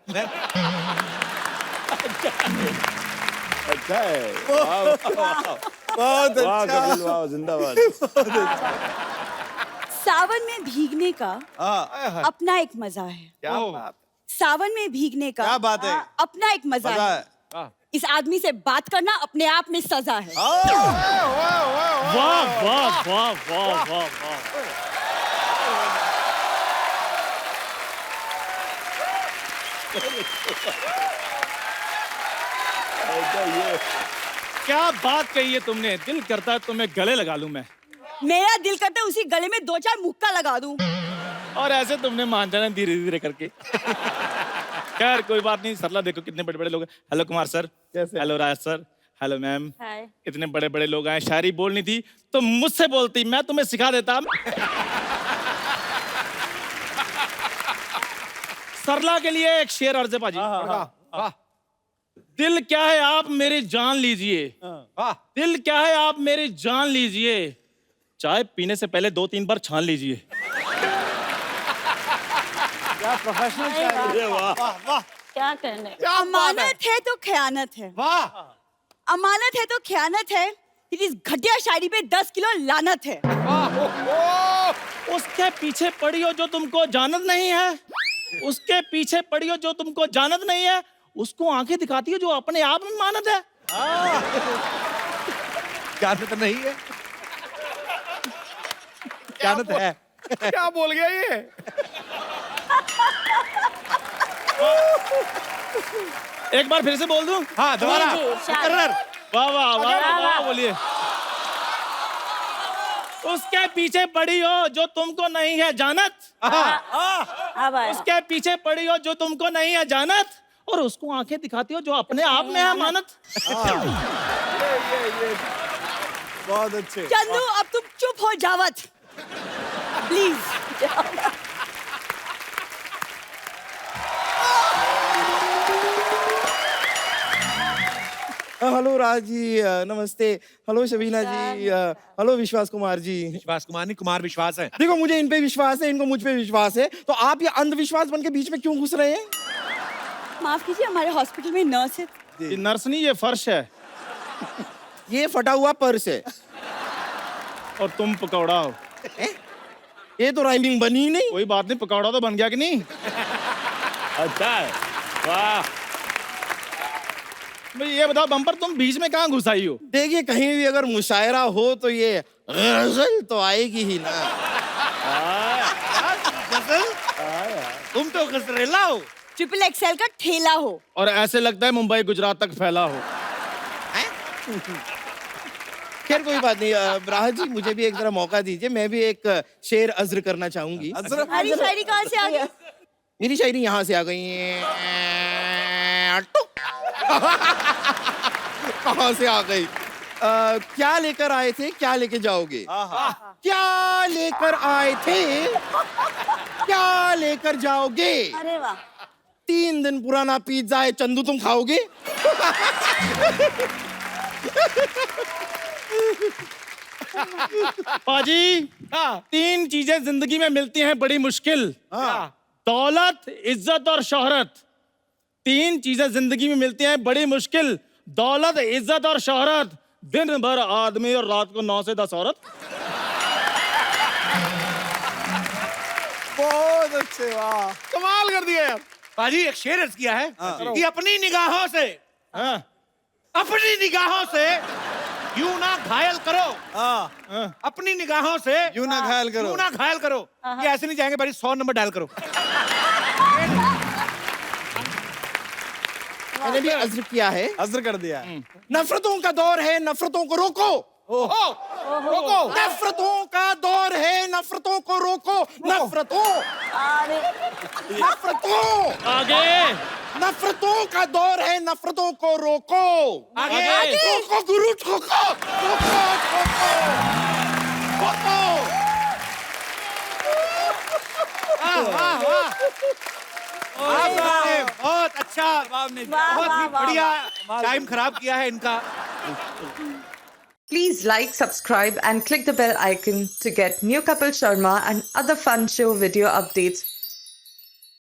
अच्छा है। बहुत वाह अच्छा। कपिल, वाह जिंदाबाद। सावन में भीगने का अपना एक मजा है। क्या बात। सावन में भीगने का क्या बात है। अपना एक मजा मजा है। है। इस आदमी से बात करना अपने आप में सजा है। वाह वाह वाह वाह वाह वाह। क्या बात कही है तुमने, दिल करता है तुम्हें गले लगा लूं मैं। मेरा दिल करता है उसी गले में 2-4 मुक्का लगा दूं। और ऐसे तुमने मान जाना धीरे धीरे करके। खैर कोई बात नहीं। सरला देखो कितने बड़े बड़े लोग हैं। हेलो कुमार सर, हेलो राज सर, हेलो मैम। हाय। इतने बड़े बड़े लोग आए। शायरी बोलनी थी तो मुझसे बोलती, मैं तुम्हें सिखा देता। सरला के लिए एक शेर अर्ज है पाजी। दिल क्या है आप मेरी जान लीजिए, दिल क्या है आप मेरी जान लीजिए, चाय पीने से पहले 2-3 बार छान लीजिए। क्या प्रोफेशनल शायरी है। वाह वाह। क्या कहने। अमानत है तो खयानत है। वाह। अमानत है तो खयानत है। इस घटिया शायरी पे 10 किलो लानत है। उसके पीछे पड़ी हो जो तुमको जानत नहीं है, उसके पीछे पड़ी हो जो तुमको जानत नहीं है, उसको आंखें दिखाती हो जो अपने आप में मानत है। जानत नहीं है, जानत है। क्या बोल गया ये? एक बार फिर से बोल दूं? हाँ दोबारा जी, जी, शाबाश। मुकर्रर। वाह वाह वाह वाह, बोलिए। उसके पीछे पड़ी हो जो तुमको नहीं है जानत, अब आया। उसके पीछे पड़ी हो जो तुमको नहीं है जानत, और उसको आंखें दिखाती हो जो अपने आप में है मानत। बहुत अच्छे। चंदू अब तुम चुप हो जावत प्लीज। हेलो राज जी, नमस्ते। हेलो शबीना जी, हेलो विश्वास कुमार जी। विश्वास कुमार नहीं, कुमार विश्वास है। देखो मुझे इन पे विश्वास है, इनको मुझ पे विश्वास है, तो आप ये अंधविश्वास बन के बीच में क्यों घुस रहे हैं? माफ कीजिए, हमारे हॉस्पिटल में नर्स है। ये नर्स नहीं, ये फर्श है। ये फटा हुआ पर्स है। और तुम पकौड़ा हो। ये तो राइमिंग बनी ही नहीं। कोई बात नहीं, पकौड़ा तो बन गया कि नहीं? अच्छा है, वाह। भाई ये बताओ बम्पर, तुम बीच में कहाँ घुसाई हो? देखिए कहीं भी अगर मुशायरा हो तो ये गजल तो आएगी ही ना। तुम तो गजरेला हो। ट्रिपल एक्सएल का ठेला हो। और ऐसे लगता है मुंबई गुजरात तक फैला हो। खैर कोई बात नहीं, राह जी मुझे भी एक जरा मौका दीजिए, मैं भी एक शेर अज्र करना चाहूंगी। हमारी शायरी कहाँ से आ गई? मेरी शायरी यहाँ से आ गई है। कहाँ से आ गई? क्या लेकर आए थे, क्या लेके जाओगे? क्या लेकर आए थे, क्या लेकर जाओगे? अरे वाह। 3 दिन पुराना पिज्जा है चंदू, तुम खाओगे? पाजी, 3 चीजें जिंदगी में मिलती हैं बड़ी मुश्किल। दौलत, इज्जत और शोहरत। 3 चीजें जिंदगी में मिलती हैं बड़ी मुश्किल, दौलत, इज्जत और शोहरत। दिन भर आदमी और रात को 9 से 10 औरत। बहुत अच्छे, वाह, कमाल कर दिया यार। पाजी एक शेर अर्ज किया है कि अपनी निगाहों से, अपनी निगाहों से यूं ना घायल करो, अपनी निगाहों से यूं ना घायल करो। यूं ना घायल करो। ये ऐसे नहीं जाएंगे भाई, 100 नंबर डायल करो। मैंने भी अज्र किया है। अज्र कर दिया। नफरतों का दौर है, नफरतों को रोको। रोको। नफरतों का दौर है, नफरतों को रोको। नफरतों, अरे नफरतों, आगे नफरतों का दौर है, नफरतों को रोको। आगे। रोको गुरु, ठोको, ठोको, ठोको, ठोको। आपने बहुत अच्छा, वाह, बहुत ही वाह, बढ़िया टाइम खराब किया है इनका। Please like, subscribe and click the bell icon to get new Kapil Sharma and other fun show video updates